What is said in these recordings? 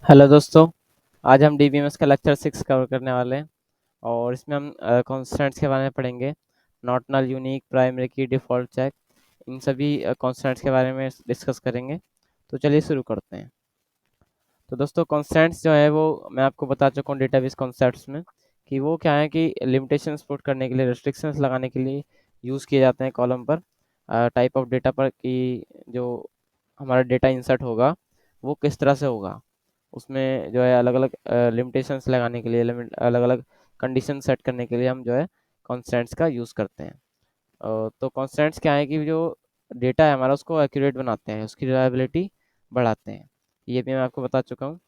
Hello दोस्तों। आज हम डीबीएमएस का लेक्चर 6 कवर करने वाले हैं और इसमें हम कॉन्स्टेंट्स के बारे में पढ़ेंगे। नॉट नल, यूनिक, प्राइमरी की, डिफ़ॉल्ट चेक, इन सभी कॉन्स्टेंट्स के बारे में डिस्कस करेंगे। तो चलिए शुरू करते हैं। तो दोस्तों, कॉन्स्टेंट्स जो है वो मैं आपको बता चुका हूँ डेटाबेस कॉन्सेप्ट्स में कि वो क्या है कि लिमिटेशंस पुट करने के लिए, रेस्ट्रिक्शंस लगाने के लिए यूज़ किए जाते हैं कॉलम पर, टाइप ऑफ डेटा पर, कि जो हमारा डेटा इंसर्ट होगा वो किस तरह से होगा। उसमें जो है अलग अलग लिमिटेशंस लगाने के लिए, अलग अलग कंडीशन सेट करने के लिए हम जो है कॉन्स्टेंट्स का यूज़ करते हैं। तो कॉन्स्टेंट्स क्या है कि जो डेटा है हमारा उसको एक्यूरेट बनाते हैं, उसकी रिलायबिलिटी बढ़ाते हैं। ये भी मैं आपको बता चुका हूँ।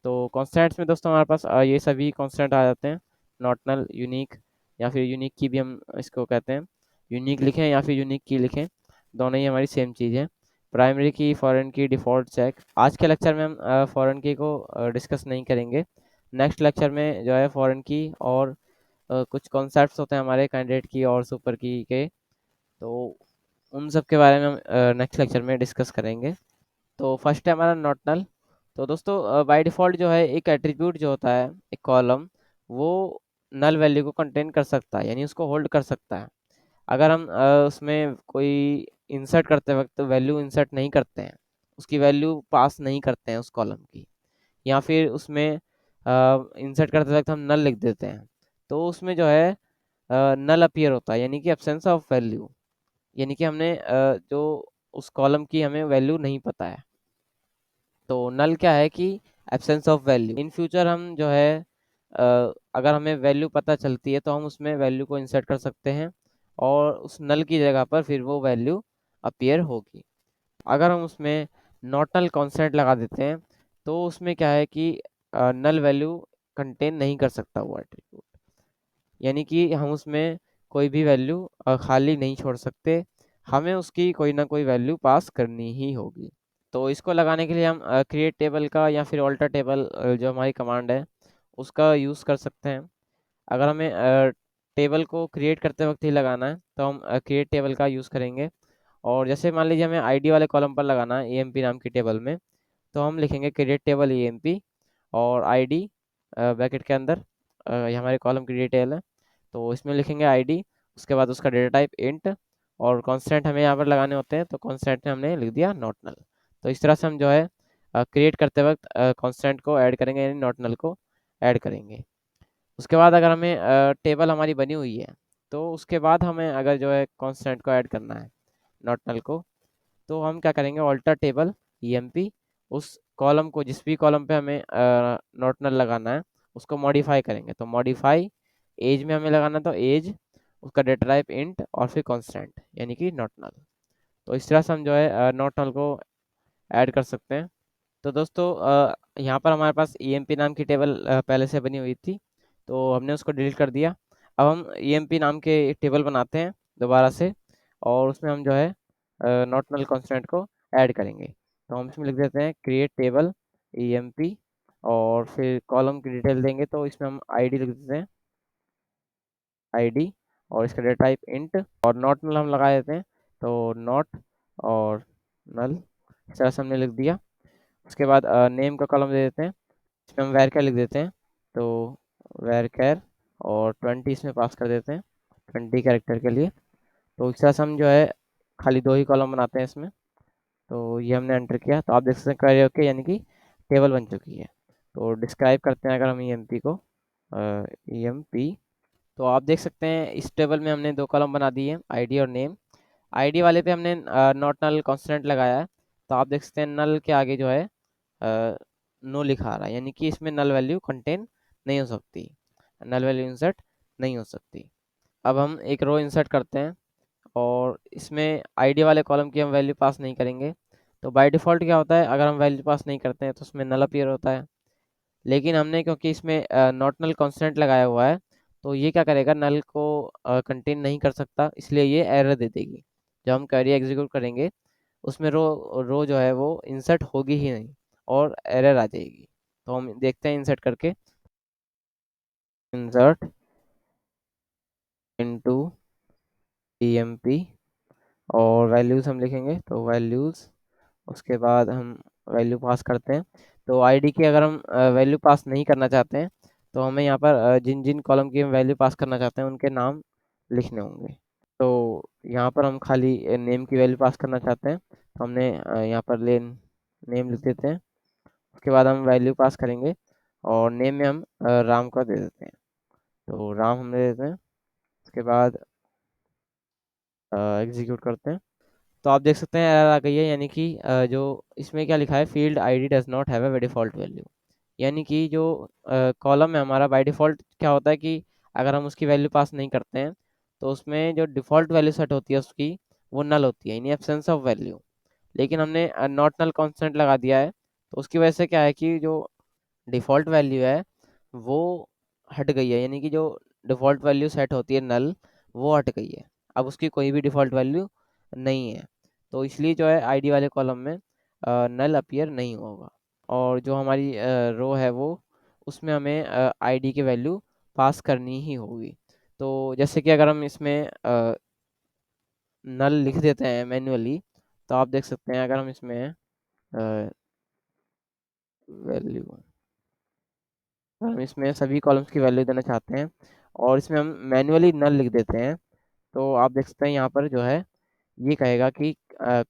तो कॉन्स्टेंट्स में दोस्तों हमारे पास ये सभी कॉन्स्टेंट आ जाते हैं। नॉटनल, यूनिक, या फिर यूनिक की भी हम इसको कहते हैं। यूनिक लिखें या फिर यूनिक की लिखें, दोनों ही हमारी सेम चीज़ है। प्राइमरी की, फॉरेन की, डिफ़ॉल्ट चेक। आज के लेक्चर में हम फॉरेन की को डिस्कस नहीं करेंगे। नेक्स्ट लेक्चर में जो है फॉरेन की और कुछ कॉन्सेप्ट्स होते हैं हमारे कैंडिडेट की और सुपर की के, तो उन सब के बारे में हम नेक्स्ट लेक्चर में डिस्कस करेंगे। तो फर्स्ट है हमारा नॉट नल। तो दोस्तों, बाय डिफ़ॉल्ट जो है एक एट्रीब्यूट जो होता है, एक कॉलम, वो नल वैल्यू को कंटेन कर सकता है, यानी उसको होल्ड कर सकता है। अगर हम उसमें कोई इंसर्ट करते वक्त वैल्यू इंसर्ट नहीं करते हैं, उसकी वैल्यू पास नहीं करते हैं उस कॉलम की, या फिर उसमें इंसर्ट करते वक्त हम नल लिख देते हैं, तो उसमें जो है नल अपीयर होता है, यानी कि एब्सेंस ऑफ वैल्यू। यानी कि हमने जो उस कॉलम की हमें वैल्यू नहीं पता है। तो नल क्या है कि absence of value. In future हम जो है अगर हमें वैल्यू पता चलती है तो हम उसमें वैल्यू को इंसर्ट कर सकते हैं और उस नल की जगह पर फिर वो वैल्यू अपीयर होगी। अगर हम उसमें नॉट नल कॉन्स्टेंट लगा देते हैं तो उसमें क्या है कि नल वैल्यू कंटेन नहीं कर सकता वो एट्रीब्यूट, यानी कि हम उसमें कोई भी वैल्यू खाली नहीं छोड़ सकते, हमें उसकी कोई ना कोई वैल्यू पास करनी ही होगी। तो इसको लगाने के लिए हम क्रिएट टेबल का या फिर ऑल्टर टेबल, जो हमारी कमांड है, उसका यूज़ कर सकते हैं। अगर हमें टेबल को क्रिएट करते वक्त ही लगाना है तो हम क्रिएट टेबल का यूज़ करेंगे। और जैसे मान लीजिए हमें आईडी वाले कॉलम पर लगाना है ईएमपी नाम की टेबल में, तो हम लिखेंगे क्रिएट टेबल ईएमपी और आईडी ब्रैकेट के अंदर, ये हमारे कॉलम की डिटेल है, तो इसमें लिखेंगे आईडी। उसके बाद उसका डेटा टाइप इंट, और कांस्टेंट हमें यहाँ पर लगाने होते हैं, तो कांस्टेंट में हमने लिख दिया नॉट नल। तो इस तरह से हम जो है क्रिएट करते वक्त कांस्टेंट को ऐड करेंगे, यानी नॉट नल को ऐड करेंगे। उसके बाद अगर हमें टेबल हमारी बनी हुई है, तो उसके बाद हमें अगर जो है कांस्टेंट को ऐड करना है, नॉट नल को, तो हम क्या करेंगे, ऑल्टर टेबल ईएमपी, उस कॉलम को, जिस भी कॉलम पे हमें नॉट नल लगाना है, उसको मॉडिफाई करेंगे। तो मॉडिफाई एज में हमें लगाना, तो एज, उसका डेटा टाइप इंट और फिर कांस्टेंट यानी कि नॉट नल। तो इस तरह से हम जो है नॉट नल को ऐड कर सकते हैं। तो दोस्तों, यहाँ पर हमारे पास ईएमपी नाम की टेबल पहले से बनी हुई थी, तो हमने उसको डिलीट कर दिया। अब हम ईएमपी नाम के टेबल बनाते हैं दोबारा से, और उसमें हम जो है नॉट नल कांस्टेंट को ऐड करेंगे। तो हम इसमें लिख देते हैं क्रिएट टेबल ईएमपी, और फिर कॉलम की डिटेल देंगे, तो इसमें हम आईडी लिख देते हैं, आईडी, और इसका डेटा टाइप इंट, और नॉट नल हम लगा देते हैं, तो नॉट और नल, इस तरह से हमने लिख दिया। उसके बाद नेम का कॉलम दे देते हैं, इसमें हम वैर कैर लिख देते हैं, तो वैर कैर, और 20 इसमें पास कर देते हैं, 20 कैरेक्टर के लिए। तो इस तरह से हम जो है खाली दो ही कॉलम बनाते हैं इसमें। तो ये हमने एंटर किया, तो आप देख सकते हैं क्वेरी ओके, यानी कि टेबल बन चुकी है। तो डिस्क्राइब करते हैं अगर हम ईएमपी को, ईएमपी, तो आप देख सकते हैं इस टेबल में हमने दो कॉलम बना दिए, आईडी और नेम। आईडी वाले पे हमने नॉट नल कांस्टेंट लगाया है, तो आप देख सकते हैं नल के आगे जो है नो लिखा आ रहा है, यानी कि इसमें नल वैल्यू कंटेन नहीं हो सकती, नल वैल्यू इंसर्ट नहीं हो सकती। अब हम एक रो इंसर्ट करते हैं, और इसमें आईडी वाले कॉलम की हम वैल्यू पास नहीं करेंगे। तो बाय डिफ़ॉल्ट क्या होता है, अगर हम वैल्यू पास नहीं करते हैं तो उसमें नल अपीयर होता है। लेकिन हमने क्योंकि इसमें नॉट नल कांस्टेंट लगाया हुआ है, तो ये क्या करेगा, नल को कंटेन नहीं कर सकता, इसलिए ये एरर दे देगी। जब हम क्वेरी एग्जीक्यूट करेंगे, उसमें रो रो जो है वो इंसर्ट होगी ही नहीं, और एरर आ जाएगी। तो हम देखते हैं इंसर्ट करके, इंसर्ट इनटू ईएमपी, और वैल्यूज़ हम लिखेंगे, तो वैल्यूज़, उसके बाद हम वैल्यू पास करते हैं। तो आईडी की अगर हम वैल्यू पास नहीं करना चाहते हैं, तो हमें यहाँ पर जिन जिन कॉलम की हम वैल्यू पास करना चाहते हैं उनके नाम लिखने होंगे। तो यहाँ पर हम खाली नेम की वैल्यू पास करना चाहते हैं, तो हमने यहाँ पर ले नेम लिख देते हैं। उसके बाद हम वैल्यू पास करेंगे और नेम में हम राम का दे देते हैं, तो राम हम दे देते हैं। उसके बाद एग्जीक्यूट करते हैं, तो आप देख सकते हैं एरर आ गई है, यानी कि जो इसमें क्या लिखा है, field ID does not have a default value. यानी कि जो कॉलम है हमारा बाय डिफ़ॉल्ट क्या होता है कि अगर हम उसकी वैल्यू पास नहीं करते हैं, तो उसमें जो डिफ़ॉल्ट वैल्यू सेट होती है उसकी, वो नल होती है इन एब्सेंस ऑफ वैल्यू। लेकिन हमने नॉट नल कांस्टेंट लगा दिया है, तो उसकी वजह से क्या है कि जो डिफ़ॉल्ट वैल्यू है वो हट गई है, यानी कि जो डिफ़ॉल्ट वैल्यू सेट होती है नल, वो हट गई है। अब उसकी कोई भी डिफ़ॉल्ट वैल्यू नहीं है, तो इसलिए जो है आईडी वाले कॉलम में नल अपीयर नहीं होगा। और जो हमारी रो है वो, उसमें हमें आईडी की वैल्यू पास करनी ही होगी। तो जैसे कि अगर हम इसमें नल लिख देते हैं मैन्युअली, तो आप देख सकते हैं अगर हम इसमें वैल्यू, हम इसमें सभी कॉलम्स की वैल्यू देना चाहते हैं और इसमें हम मैन्युअली नल लिख देते हैं, तो आप देख सकते हैं यहाँ पर जो है ये कहेगा कि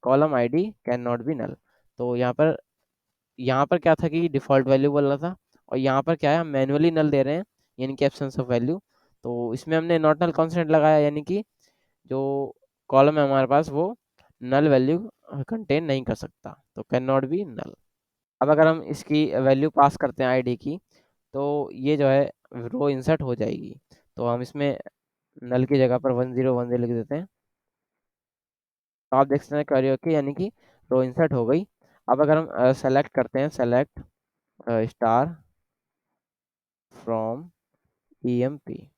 column ID can not be null. तो यहाँ पर क्या था कि डिफ़ॉल्ट वैल्यू बोल रहा था, और यहाँ पर क्या है, हम मैन्युअली नल दे रहे हैं, यानी कि एब्सेंस ऑफ वैल्यू। तो इसमें हमने नॉट नल कॉन्स्टेंट लगाया, यानी कि जो कॉलम है हमारे पास वो नल वैल्यू कंटेन नहीं कर सकता, तो कैन नॉट बी नल। अब अगर हम इसकी वैल्यू पास करते हैं आईडी की, तो ये जो है रो इंसर्ट हो जाएगी। तो हम इसमें नल की जगह पर 1010 लिख देते हैं, तो आप देख सकते हैं क्वेरी ओके, यानी कि रो इंसर्ट हो गई। अब अगर हम सेलेक्ट करते हैं, सेलेक्ट स्टार फ्रॉम ईएमपी,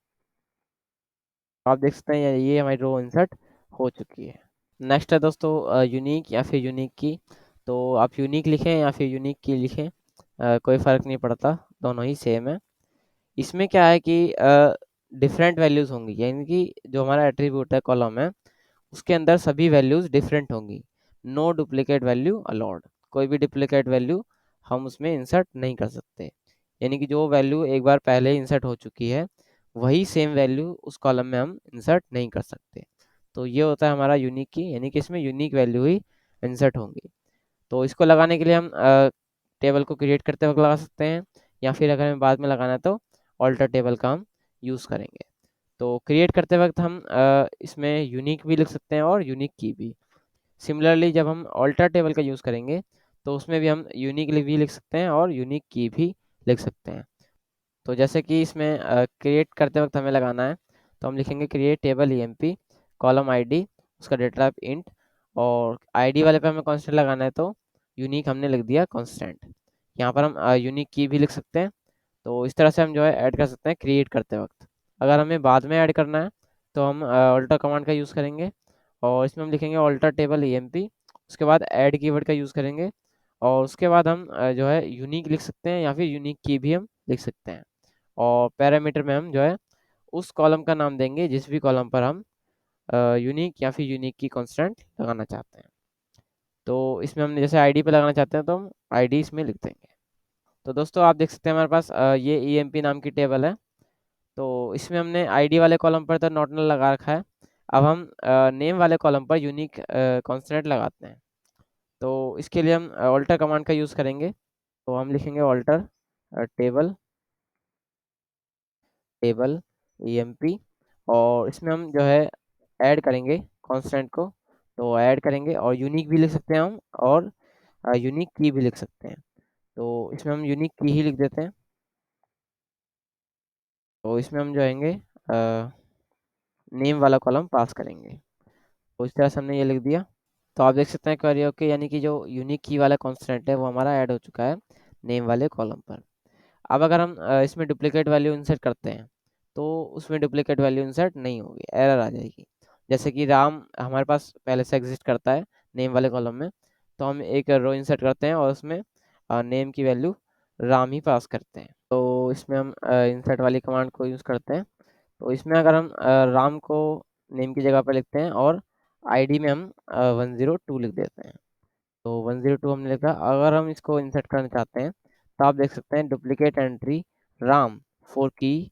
आप देख सकते हैं ये हमारी रो इंसर्ट हो चुकी है। नेक्स्ट है दोस्तों यूनिक या फिर यूनिक की। तो आप यूनिक लिखें या फिर यूनिक की लिखें, कोई फ़र्क नहीं पड़ता, दोनों ही सेम है। इसमें क्या है कि डिफरेंट वैल्यूज़ होंगी, यानी कि जो हमारा एट्रीब्यूट है कॉलम है, उसके अंदर सभी वैल्यूज़ डिफरेंट होंगी। नो डुप्लीकेट वैल्यू अलाउड, कोई भी डुप्लीकेट वैल्यू हम उसमें इंसर्ट नहीं कर सकते। यानी कि जो वैल्यू एक बार पहले इंसर्ट हो चुकी है, वही सेम वैल्यू उस कॉलम में हम इंसर्ट नहीं कर सकते। तो ये होता है हमारा यूनिक की, यानी कि इसमें यूनिक वैल्यू ही इंसर्ट होंगी। तो इसको लगाने के लिए हम टेबल को क्रिएट करते वक्त लगा सकते हैं, या फिर अगर हमें बाद में लगाना है तो ऑल्टर टेबल का हम यूज़ करेंगे। तो क्रिएट करते वक्त हम इसमें यूनिक भी लिख सकते हैं और यूनिक की भी। सिमिलरली जब हम ऑल्टर टेबल का यूज़ करेंगे, तो उसमें भी हम यूनिक भी लिख सकते हैं और यूनिक की भी लिख सकते हैं। तो जैसे कि इसमें क्रिएट करते वक्त हमें लगाना है, तो हम लिखेंगे create table EMP column ID, उसका डेटा टाइप इंट, और आईडी वाले पे हमें कांस्टेंट लगाना है, तो यूनिक हमने लिख दिया कांस्टेंट। यहाँ पर हम यूनिक की भी लिख सकते हैं। तो इस तरह से हम जो है ऐड कर सकते हैं क्रिएट करते वक्त। अगर हमें बाद में ऐड करना है, तो हम ऑल्टर कमांड का यूज़ करेंगे, और इसमें हम लिखेंगे ऑल्टर टेबल ईएमपी, उसके बाद ऐड कीवर्ड का यूज़ करेंगे, और उसके बाद हम जो है यूनिक लिख सकते हैं या फिर यूनिक की भी हम लिख सकते हैं। और पैरामीटर में हम जो है उस कॉलम का नाम देंगे जिस भी कॉलम पर हम यूनिक या फिर यूनिक की कांस्टेंट लगाना चाहते हैं। तो इसमें हमने जैसे आईडी पे लगाना चाहते हैं, तो हम आईडी इसमें लिख देंगे। तो दोस्तों आप देख सकते हैं हमारे पास ये ईएमपी नाम की टेबल है। तो इसमें हमने आईडी वाले कॉलम पर तो नॉट नल लगा रखा है। अब हम नेम वाले कॉलम पर यूनिक कांस्टेंट लगाते हैं। तो इसके लिए हम ऑल्टर कमांड का यूज़ करेंगे। तो हम लिखेंगे ऑल्टर टेबल टेबल ईएमपी, और इसमें हम जो है ऐड करेंगे कांस्टेंट को। तो ऐड करेंगे और यूनिक भी लिख सकते हैं हम, और यूनिक की भी लिख सकते हैं। तो इसमें हम यूनिक की ही लिख देते हैं। तो इसमें हम जो आएंगे नेम वाला कॉलम पास करेंगे। तो इस तरह से हमने ये लिख दिया। तो आप देख सकते हैं क्वेरी ओके, यानी कि जो यूनिक की वाला कांस्टेंट है वो हमारा ऐड हो चुका है नेम वाले कॉलम पर। अब अगर हम इसमें डुप्लीकेट वैल्यू इंसर्ट करते हैं, तो उसमें डुप्लीकेट वैल्यू इंसर्ट नहीं होगी, एरर आ जाएगी। जैसे कि राम हमारे पास पहले से एग्जिस्ट करता है नेम वाले कॉलम में, तो हम एक रो इंसर्ट करते हैं और उसमें नेम की वैल्यू राम ही पास करते हैं। तो इसमें हम इंसर्ट वाली कमांड को यूज़ करते हैं। तो इसमें अगर हम राम को नेम की जगह पर लिखते हैं और आईडी में हम 102 लिख देते हैं। तो 102 हमने लिखा। अगर हम इसको इंसर्ट करना चाहते हैं, तो आप देख सकते हैं डुप्लीकेट एंट्री राम फॉर की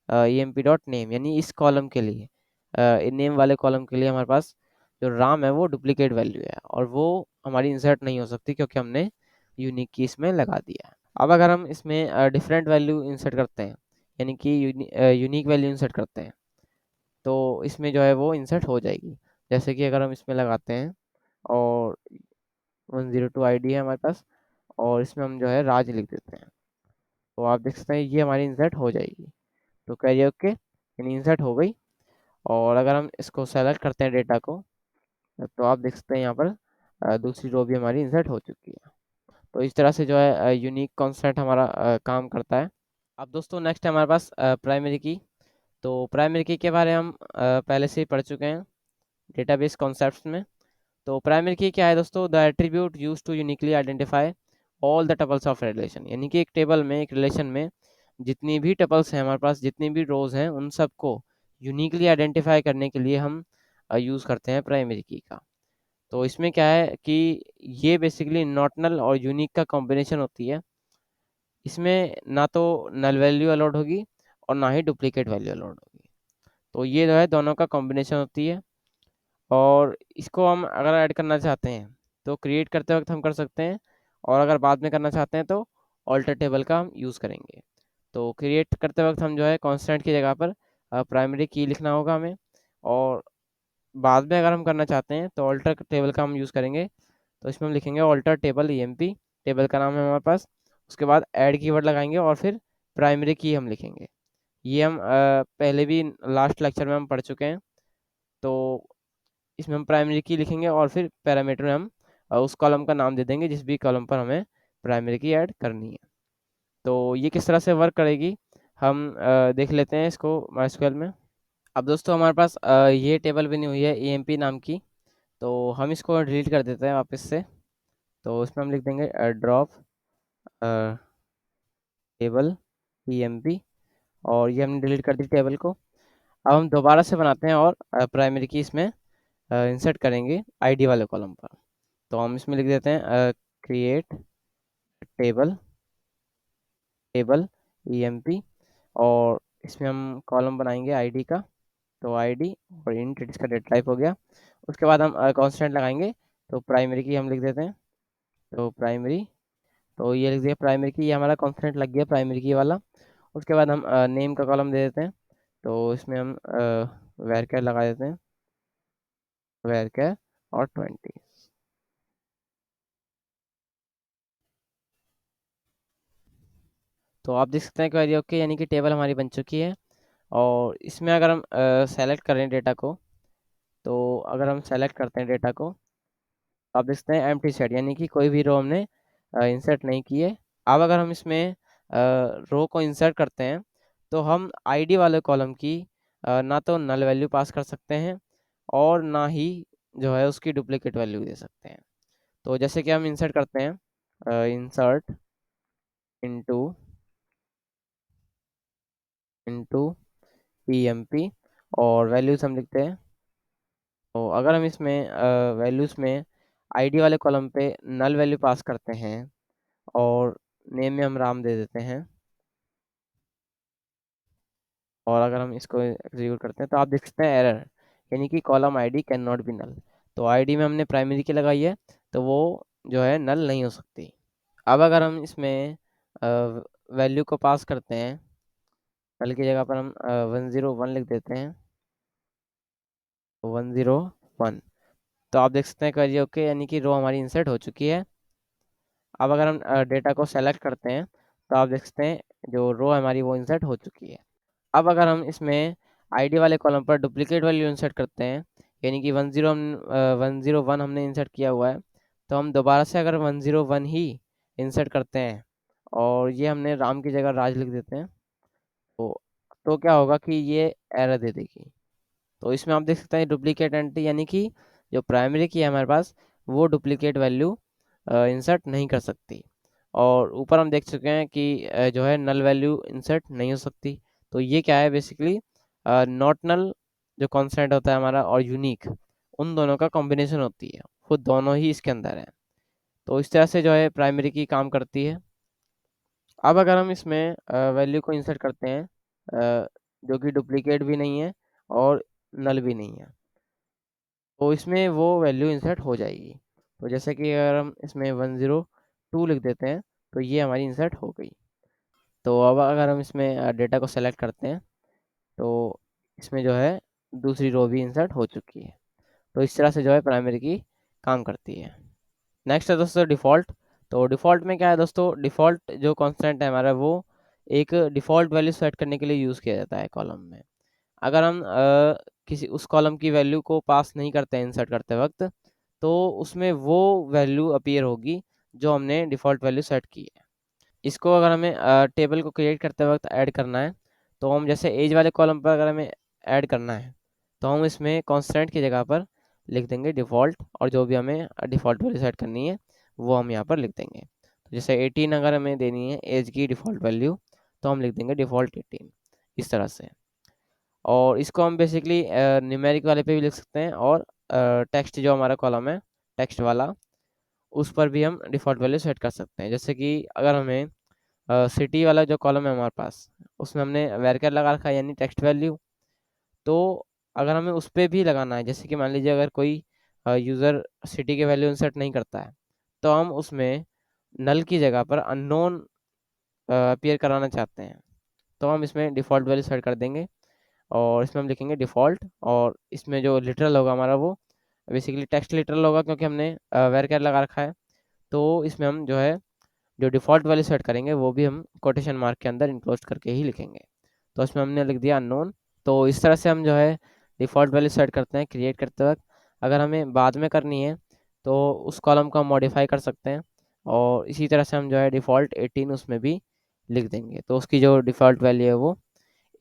emp डॉट नेम, यानी इस कॉलम के लिए, नेम वाले कॉलम के लिए हमारे पास जो राम है वो डुप्लीकेट वैल्यू है और वो हमारी इंसर्ट नहीं हो सकती क्योंकि हमने यूनिक की इसमें लगा दिया है। अब अगर हम इसमें डिफरेंट वैल्यू इंसर्ट करते हैं, यानी कि यूनिक वैल्यू इंसर्ट करते हैं, तो इसमें जो है वो इंसर्ट हो जाएगी। जैसे कि अगर हम इसमें लगाते हैं और 102 आईडी है हमारे पास, और इसमें हम जो है राज लिख देते हैं, तो आप देख सकते हैं ये हमारी इंसर्ट हो जाएगी। तो करिए ओके, यानी इंसर्ट हो गई। और अगर हम इसको सेलेक्ट करते हैं डेटा को, तो आप देख सकते हैं यहाँ पर दूसरी रो भी हमारी इंसर्ट हो चुकी है। तो इस तरह से जो है यूनिक कॉन्सेप्ट हमारा काम करता है। अब दोस्तों नेक्स्ट है हमारे पास प्राइमरी की। तो प्राइमरी की के बारे में हम पहले से ही पढ़ चुके हैं डेटाबेस कॉन्सेप्ट्स में। तो प्राइमरी की क्या है दोस्तों? The attribute use to uniquely identify all the tuples of relation, यानी कि एक टेबल में, एक रिलेशन में जितनी भी टपल्स हैं हमारे पास, जितनी भी रोज हैं, उन सबको यूनिकली आइडेंटिफाई करने के लिए हम यूज़ करते हैं प्राइमरी की का। तो इसमें क्या है कि ये बेसिकली नॉटनल और यूनिक का कॉम्बिनेशन होती है। इसमें ना तो नल वैल्यू अलाउड होगी और ना ही डुप्लीकेट वैल्यू अलाउड होगी। तो ये जो है दोनों का कॉम्बिनेशन होती है। और इसको हम अगर ऐड करना चाहते हैं तो क्रिएट करते वक्त हम कर सकते हैं, और अगर बाद में करना चाहते हैं तो ऑल्टर टेबल का हम यूज़ करेंगे। तो क्रिएट करते वक्त हम जो है कांस्टेंट की जगह पर प्राइमरी की लिखना होगा हमें, और बाद में अगर हम करना चाहते हैं तो ऑल्टर टेबल का हम यूज़ करेंगे। तो इसमें हम लिखेंगे ऑल्टर टेबल emp, टेबल का नाम है हमारे पास। उसके बाद ऐड कीवर्ड लगाएंगे और फिर प्राइमरी की हम लिखेंगे। ये हम पहले भी लास्ट लेक्चर में हम पढ़ चुके हैं। तो इसमें हम प्राइमरी की लिखेंगे और फिर पैरामीटर में हम उस कॉलम का नाम दे देंगे जिस भी कॉलम पर हमें प्राइमरी की ऐड करनी है। तो ये किस तरह से वर्क करेगी हम देख लेते हैं इसको माइस्क्वेल में। अब दोस्तों हमारे पास ये टेबल बनी हुई है emp नाम की। तो हम इसको डिलीट कर देते हैं वापस से। तो इसमें हम लिख देंगे ड्रॉप टेबल emp, और ये हमने डिलीट कर दी टेबल को। अब हम दोबारा से बनाते हैं और प्राइमरी की इसमें इंसर्ट करेंगे आईडी वाले कॉलम पर। तो हम इसमें लिख देते हैं क्रिएट टेबल टेबल emp, और इसमें हम कॉलम बनाएंगे आईडी का। तो आईडी और इंट, इसका डेटा टाइप हो गया। उसके बाद हम कांस्टेंट लगाएंगे। तो प्राइमरी की हम लिख देते हैं, तो प्राइमरी, तो ये लिख दिया प्राइमरी की, ये हमारा कांस्टेंट लग गया प्राइमरी की वाला। उसके बाद हम नेम का कॉलम दे देते हैं। तो इसमें हम वेर कैर लगा देते हैं, वेर कैर और 20। तो आप देख सकते हैं कि ओके, यानी कि टेबल हमारी बन चुकी है। और इसमें अगर हम सेलेक्ट करें डेटा को, तो अगर हम सेलेक्ट करते हैं डेटा को, तो आप देख सकते हैं एम्प्टी सेट, यानी कि कोई भी रो हमने इंसर्ट नहीं की है। अब अगर हम इसमें रो को इंसर्ट करते हैं तो हम आईडी वाले कॉलम की ना तो नल वैल्यू पास कर सकते हैं और ना ही जो है उसकी डुप्लीकेट वैल्यू दे सकते हैं। तो जैसे कि हम इंसर्ट करते हैं इंसर्ट इनटू इनटू emp, और वैल्यूज हम लिखते हैं। तो अगर हम इसमें वैल्यूज में आईडी वाले कॉलम पे नल वैल्यू पास करते हैं और नेम में हम राम दे देते हैं, और अगर हम इसको एग्जीक्यूट करते हैं तो आप देख सकते हैं एरर, यानी कि column ID can not be null. तो आईडी में हमने प्राइमरी की लगाई है तो वो जो है नल नहीं हो सकती। अब अगर हम इसमें वैल्यू को पास करते हैं, नल की जगह पर हम 101 लिख देते हैं, 101। तो आप देख सकते हैं करिए ओके, यानी कि रो हमारी इंसर्ट हो चुकी है। अब अगर हम डेटा को सेलेक्ट करते हैं तो आप देख सकते हैं जो रो हमारी वो इंसर्ट हो चुकी है। अब अगर हम इसमें आईडी वाले कॉलम पर डुप्लीकेट वैल्यू इंसर्ट करते हैं, यानी कि 101 हमने इंसर्ट किया हुआ है, तो हम दोबारा से अगर 101 ही इंसर्ट करते हैं और ये हमने राम की जगह राज लिख देते हैं, तो क्या होगा कि ये एरर दे देगी। तो इसमें आप देख सकते हैं डुप्लीकेट एंट्री, यानी कि जो प्राइमरी की है हमारे पास वो डुप्लीकेट वैल्यू इंसर्ट नहीं कर सकती। और ऊपर हम देख चुके हैं कि जो है नल वैल्यू इंसर्ट नहीं हो सकती। तो ये क्या है बेसिकली, नॉट नल जो कॉन्स्टेंट होता है हमारा और यूनिक, उन दोनों का कॉम्बिनेशन होती है, वो दोनों ही इसके अंदर है। तो इस तरह से जो है प्राइमरी की काम करती है। अब अगर हम इसमें वैल्यू को इंसर्ट करते हैं जो कि डुप्लीकेट भी नहीं है और नल भी नहीं है, तो इसमें वो वैल्यू इंसर्ट हो जाएगी। तो जैसे कि अगर हम इसमें 102 लिख देते हैं तो ये हमारी इंसर्ट हो गई। तो अब अगर हम इसमें डेटा को सेलेक्ट करते हैं तो इसमें जो है दूसरी रो भी इंसर्ट हो चुकी है। तो इस तरह से जो है प्राइमरी की काम करती है। नेक्स्ट है दोस्तों डिफ़ॉल्ट। तो डिफ़ॉल्ट में क्या है दोस्तों, डिफ़ॉल्ट जो कांस्टेंट है हमारा वो एक डिफ़ॉल्ट वैल्यू सेट करने के लिए यूज़ किया जाता है कॉलम में। अगर हम किसी उस कॉलम की वैल्यू को पास नहीं करते हैं इंसर्ट करते वक्त, तो उसमें वो वैल्यू अपीयर होगी जो हमने डिफ़ॉल्ट वैल्यू सेट की है। इसको अगर हमें टेबल को क्रिएट करते वक्त ऐड करना है, तो हम जैसे एज वाले कॉलम पर अगर हमें ऐड करना है तो हम इसमें कांस्टेंट की जगह पर लिख देंगे डिफ़ॉल्ट, और जो भी हमें डिफ़ॉल्ट वैल्यू सेट करनी है वो हम यहाँ पर लिख देंगे। तो जैसे 18 अगर हमें देनी है एज की डिफ़ॉल्ट वैल्यू, तो हम लिख देंगे डिफ़ॉल्ट 18 इस तरह से। और इसको हम बेसिकली न्यूमेरिक वाले पे भी लिख सकते हैं, और टेक्स्ट जो हमारा कॉलम है टेक्स्ट वाला, उस पर भी हम डिफ़ॉल्ट वैल्यू सेट कर सकते हैं। जैसे कि अगर हमें सिटी वाला जो कॉलम है हमारे पास, उसमें हमने वैरकर लगा रखा है यानी टेक्स्ट वैल्यू। तो अगर हमें उस पे भी लगाना है, जैसे कि मान लीजिए अगर कोई यूज़र सिटी के वैल्यू इंसर्ट नहीं करता है, तो हम उसमें नल की जगह पर अननोन अपीयर कराना चाहते हैं, तो हम इसमें डिफ़ॉल्ट वैल्यू सेट कर देंगे और इसमें हम लिखेंगे डिफ़ॉल्ट, और इसमें जो लिटरल होगा हमारा वो बेसिकली टेक्स्ट लिटरल होगा क्योंकि हमने वैरकर लगा रखा है। तो इसमें हम जो है जो डिफ़ॉल्ट वैल्यू सेट करेंगे वो भी हम कोटेशन मार्क के अंदर इनक्लोज करके ही लिखेंगे। तो इसमें हमने लिख दिया अननोन। तो इस तरह से हम जो है डिफ़ॉल्ट वैल्यू सेट करते हैं क्रिएट करते वक्त। अगर हमें बाद में करनी है तो उस कॉलम को हम मॉडिफाई कर सकते हैं, और इसी तरह से हम जो है डिफ़ॉल्ट 18 उसमें भी लिख देंगे, तो उसकी जो डिफ़ॉल्ट वैल्यू है वो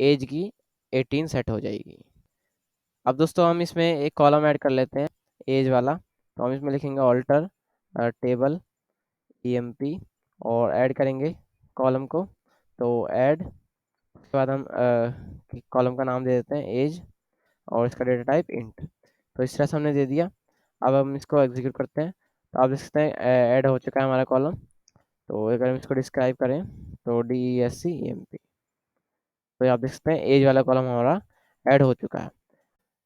एज की 18 सेट हो जाएगी। अब दोस्तों हम इसमें एक कॉलम ऐड कर लेते हैं एज वाला। तो हम इसमें लिखेंगे ऑल्टर टेबल ईएमपी और ऐड करेंगे कॉलम को। तो ऐड, उसके बाद हम कॉलम का नाम दे देते हैं एज और इसका डेटा टाइप इंट। तो इस तरह से हमने दे दिया। अब हम इसको एग्जीक्यूट करते हैं तो आप देख सकते हैं ऐड हो चुका है हमारा कॉलम। तो अगर हम इसको डिस्क्राइब करें तो DESCEMP, तो आप देख सकते हैं एज वाला कॉलम हमारा ऐड हो चुका है।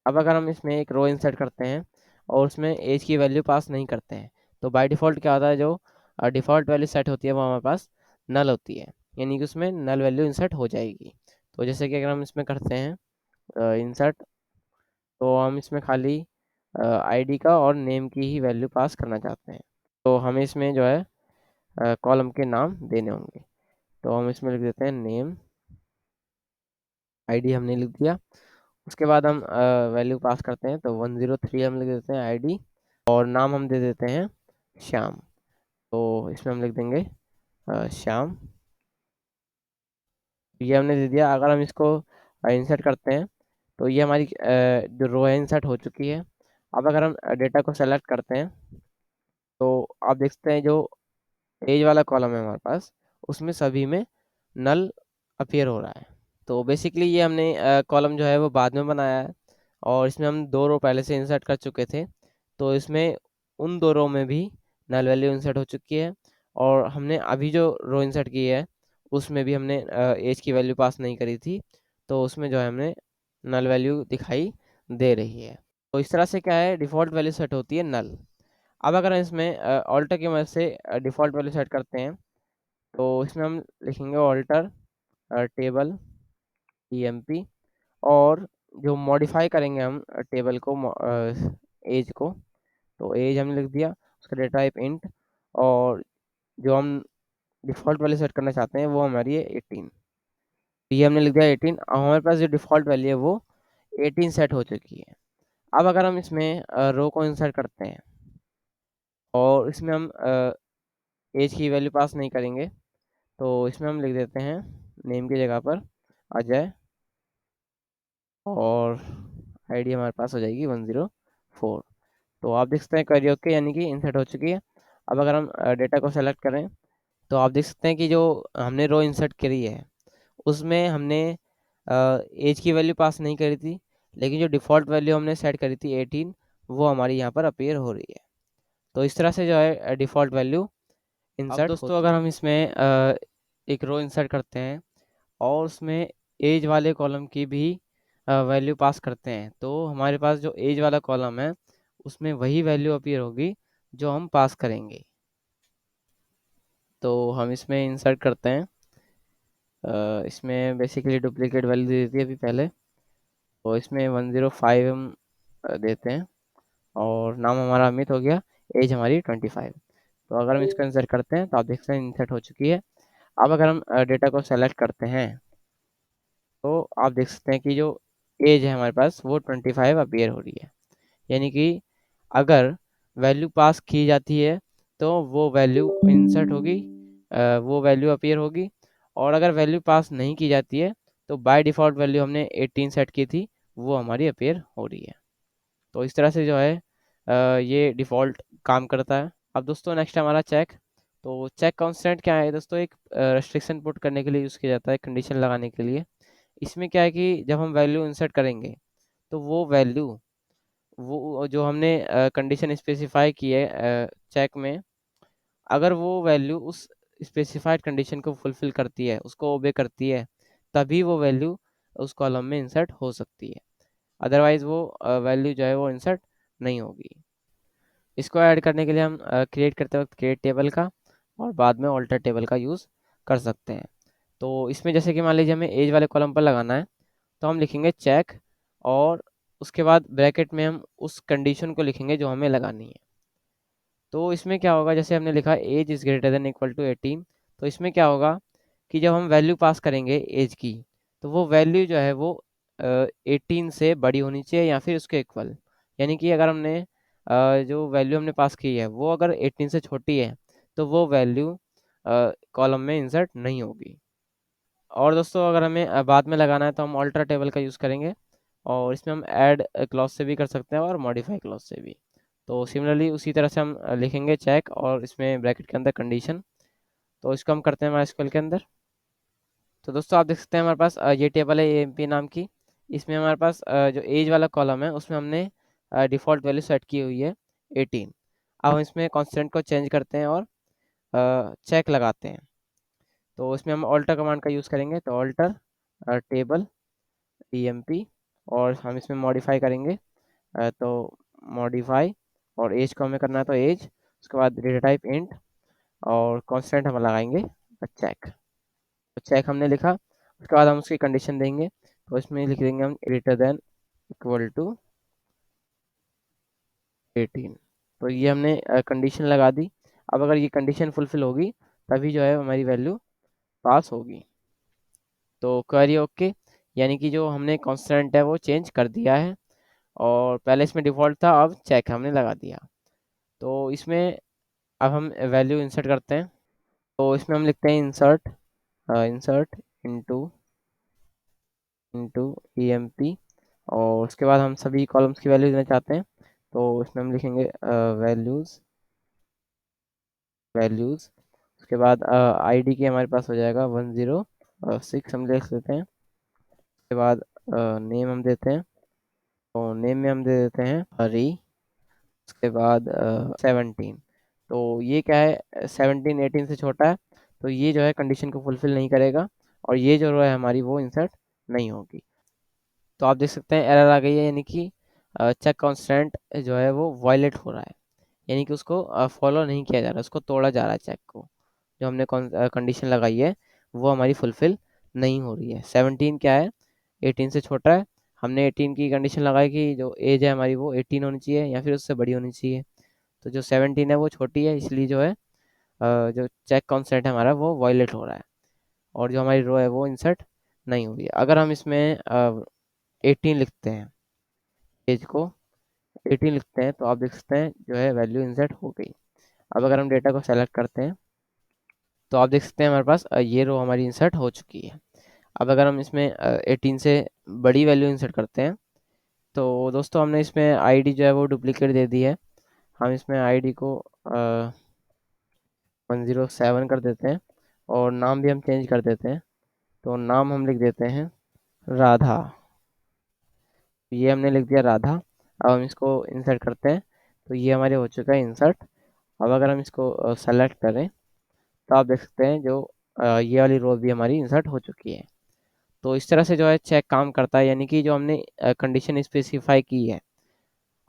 अब अगर हम इसमें एक रो इंसर्ट करते हैं और उसमें एज की वैल्यू पास नहीं करते हैं, तो बाय डिफ़ॉल्ट क्या होता है, जो डिफ़ॉल्ट वैल्यू सेट होती है वो हमारे पास नल होती है, यानी कि उसमें नल वैल्यू इंसर्ट हो जाएगी। तो जैसे कि अगर हम इसमें करते हैं इंसर्ट, तो हम इसमें खाली आईडी का और नेम की ही वैल्यू पास करना चाहते हैं। तो हमें इसमें जो है कॉलम के नाम देने होंगे। तो हम इसमें लिख देते हैं नेम, आईडी हमने लिख दिया। उसके बाद हम वैल्यू पास करते हैं, तो 103 हम लिख देते हैं आईडी, और नाम हम दे देते हैं श्याम। तो इसमें हम लिख देंगे श्याम, ये हमने दे दिया। अगर हम इसको इंसर्ट करते हैं तो ये हमारी जो रो है इंसर्ट हो चुकी है। अब अगर हम डेटा को सेलेक्ट करते हैं तो आप देख सकते हैं जो एज वाला कॉलम है हमारे पास, उसमें सभी में नल अपीयर हो रहा है। तो बेसिकली ये हमने कॉलम जो है वो बाद में बनाया है, और इसमें हम 2 रो पहले से इंसर्ट कर चुके थे। तो इसमें उन 2 रो में भी नल वैल्यू इंसर्ट हो चुकी है, और हमने अभी जो रो इंसर्ट की है उसमें भी हमने एज की वैल्यू पास नहीं करी थी, तो उसमें जो है हमने नल वैल्यू दिखाई दे रही है। तो इस तरह से क्या है डिफ़ॉल्ट वैल्यू सेट होती है नल। अब अगर हम इसमें ऑल्टर की मदद से डिफ़ॉल्ट वैल्यू सेट करते हैं, तो इसमें हम लिखेंगे ऑल्टर टेबल ईएमपी, और जो मॉडिफाई करेंगे हम टेबल को एज को, तो एज हमने लिख दिया, उसका डेटा टाइप इंट, और जो हम डिफ़ॉल्ट वैल्यू सेट करना चाहते हैं वो हमारी है 18। ये हमने लिख दिया 18, अब हमारे पास जो डिफ़ॉल्ट वैल्यू है वो 18 सेट हो चुकी है। अब अगर हम इसमें रो को इंसर्ट करते हैं और इसमें हम एज की वैल्यू पास नहीं करेंगे, तो इसमें हम लिख देते हैं नेम की जगह पर अजय, और आईडी हमारे पास हो जाएगी 104। तो आप देख सकते हैं करियर के यानी कि इंसर्ट हो चुकी है। अब अगर हम डेटा को सेलेक्ट करें तो आप देख सकते हैं कि जो हमने रो इंसर्ट करी है उसमें हमने एज की वैल्यू पास नहीं करी थी, लेकिन जो डिफ़ॉल्ट वैल्यू हमने सेट करी थी 18, वो हमारी यहाँ पर अपीयर हो रही है। तो इस तरह से जो है डिफ़ॉल्ट वैल्यू इंसर्ट दोस्तों होती अगर है। हम इसमें एक रो इंसर्ट करते हैं और उसमें एज वाले कॉलम की भी वैल्यू पास करते हैं, तो हमारे पास जो एज वाला कॉलम है उसमें वही वैल्यू अपीयर होगी जो हम पास करेंगे। तो हम इसमें इंसर्ट करते हैं, इसमें बेसिकली डुप्लीकेट वैल्यू दे देती है अभी पहले, तो इसमें 105 हम देते हैं और नाम हमारा अमित हो गया, एज हमारी 25। तो अगर हम इसको इंसर्ट करते हैं तो आप देख सकते हैं इंसर्ट हो चुकी है। अब अगर हम डेटा को सेलेक्ट करते हैं तो आप देख सकते हैं कि जो एज है हमारे पास वो 25 अपीयर हो रही है। यानी कि अगर वैल्यू पास की जाती है तो वो वैल्यू इंसर्ट होगी, वो वैल्यू अपीयर होगी। और अगर वैल्यू पास नहीं की जाती है तो बाय डिफ़ॉल्ट वैल्यू हमने 18 सेट की थी वो हमारी अपीयर हो रही है। तो इस तरह से जो है ये डिफ़ॉल्ट काम करता है। अब दोस्तों नेक्स्ट है हमारा चेक। तो चेक कांस्टेंट क्या है दोस्तों, एक रेस्ट्रिक्शन पुट करने के लिए यूज़ किया जाता है, कंडीशन लगाने के लिए। इसमें क्या है कि जब हम वैल्यू इंसर्ट करेंगे तो वो वैल्यू, वो जो हमने कंडीशन स्पेसिफाई की है चेक में, अगर वो वैल्यू उस स्पेसिफाइड कंडीशन को फुलफिल करती है, उसको ओबे करती है, तभी वो वैल्यू उस कॉलम में इंसर्ट हो सकती है। अदरवाइज वो वैल्यू जो है वो इंसर्ट नहीं होगी। इसको ऐड करने के लिए हम क्रिएट करते वक्त क्रिएट टेबल का और बाद में ऑल्टर टेबल का यूज़ कर सकते हैं। तो इसमें जैसे कि मान लीजिए हमें एज वाले कॉलम पर लगाना है तो हम लिखेंगे चेक और उसके बाद ब्रैकेट में हम उस कंडीशन को लिखेंगे जो हमें लगानी है। तो इसमें क्या होगा, जैसे हमने लिखा age is greater than equal to 18, तो इसमें क्या होगा कि जब हम वैल्यू पास करेंगे एज की तो वो वैल्यू जो है वो 18 से बड़ी होनी चाहिए या फिर उसके इक्वल। यानी कि अगर हमने जो वैल्यू हमने पास की है वो अगर 18 से छोटी है तो वो वैल्यू कॉलम में इंसर्ट नहीं होगी। और दोस्तों अगर हमें बाद में लगाना है तो हम अल्ट्रा टेबल का यूज़ करेंगे और इसमें हम ऐड क्लॉज से भी कर सकते हैं और मॉडिफाई क्लॉज से भी। तो सिमिलरली उसी तरह से हम लिखेंगे चेक और इसमें ब्रैकेट के अंदर कंडीशन। तो इसको हम करते हैं हमारे स्क्वेल के अंदर। तो दोस्तों आप देख सकते हैं हमारे पास ये टेबल है एएमपी नाम की। इसमें हमारे पास जो एज वाला कॉलम है उसमें हमने डिफ़ॉल्ट वैल्यू सेट की हुई है 18। अब हम इसमें कॉन्स्टेंट को चेंज करते हैं और चेक लगाते हैं। तो इसमें हम ऑल्टर कमांड का यूज़ करेंगे, तो ऑल्टर टेबल ईएमपी और हम इसमें मॉडिफाई करेंगे, तो मॉडिफाई और एज को हमें करना है तो एज, उसके बाद डेटा टाइप इंट और कांस्टेंट हम लगाएंगे चेक। तो चेक हमने लिखा, उसके बाद हम उसकी कंडीशन देंगे, तो इसमें लिख देंगे हम ग्रेटर देन इक्वल टू 18। तो ये हमने कंडीशन लगा दी। अब अगर ये कंडीशन फुलफिल होगी तभी जो है हमारी वैल्यू पास होगी। तो क्वेरी ओके, यानी कि जो हमने कांस्टेंट है वो चेंज कर दिया है और पहले इसमें डिफ़ॉल्ट था, अब चेक हमने लगा दिया। तो इसमें अब हम वैल्यू इंसर्ट करते हैं। तो इसमें हम लिखते हैं insert, insert into into EMP और उसके बाद हम सभी कॉलम्स की वैल्यू देना चाहते हैं, तो इसमें हम लिखेंगे वैल्यूज़, वैल्यूज़। उसके बाद आईडी की हमारे पास हो जाएगा 106 हम लिख लेते हैं। उसके बाद नेम हम देते हैं, तो नेम में हम दे देते हैं हरी। उसके बाद 17। तो ये क्या है, 17 18 से छोटा है, तो ये जो है कंडीशन को फुलफिल नहीं करेगा और ये जो रो है हमारी वो इंसर्ट नहीं होगी। तो आप देख सकते हैं एरर आ गई है, यानी कि चेक कांस्टेंट जो है वो वायलेट हो रहा है, यानी कि उसको फॉलो नहीं किया जा रहा, उसको तोड़ा जा रहा है चेक को। जो हमने कंडीशन लगाई है वो हमारी फुलफिल नहीं हो रही है। 17 क्या है, 18 से छोटा है। हमने 18 की कंडीशन लगाई कि जो एज है हमारी वो 18 होनी चाहिए या फिर उससे बड़ी होनी चाहिए। तो जो 17 है वो छोटी है, इसलिए जो है जो चेक कांस्टेंट है हमारा वो वायलेट हो रहा है और जो हमारी रो है वो इंसर्ट नहीं हो रही है। अगर हम इसमें 18 लिखते हैं, एज को 18 लिखते हैं, तो आप देख सकते हैं जो है वैल्यू इंसर्ट हो गई। अब अगर हम डेटा को सेलेक्ट करते हैं तो आप देख सकते हैं हमारे पास ये रो हमारी इंसर्ट हो चुकी है। अब अगर हम इसमें 18 से बड़ी वैल्यू इंसर्ट करते हैं तो दोस्तों हमने इसमें आईडी जो है वो डुप्लीकेट दे दी है। हम इसमें आईडी को 107 कर देते हैं और नाम भी हम चेंज कर देते हैं। तो नाम हम लिख देते हैं राधा। ये हमने लिख दिया राधा। अब हम इसको इंसर्ट करते हैं, तो ये हमारे हो चुका है इंसर्ट। अब अगर हम इसको सेलेक्ट करें तो आप देख सकते हैं जो ये वाली रो भी हमारी इंसर्ट हो चुकी है। तो इस तरह से जो है चेक काम करता है, यानी कि जो हमने कंडीशन स्पेसिफाई की है,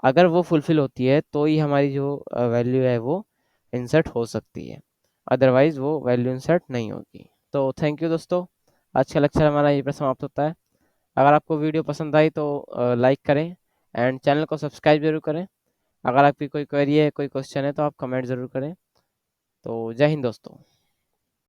अगर वो फुलफिल होती है तो ही हमारी जो वैल्यू है वो इंसर्ट हो सकती है, अदरवाइज वो वैल्यू इंसर्ट नहीं होगी। तो थैंक यू दोस्तों, आज का लेक्चर हमारा यहीं पर समाप्त होता है। अगर आपको वीडियो पसंद आई तो लाइक करें एंड चैनल को सब्सक्राइब जरूर करें। अगर आपकी कोई क्वेरी है, कोई क्वेश्चन है, तो आप कमेंट ज़रूर करें। तो जय हिंद दोस्तों।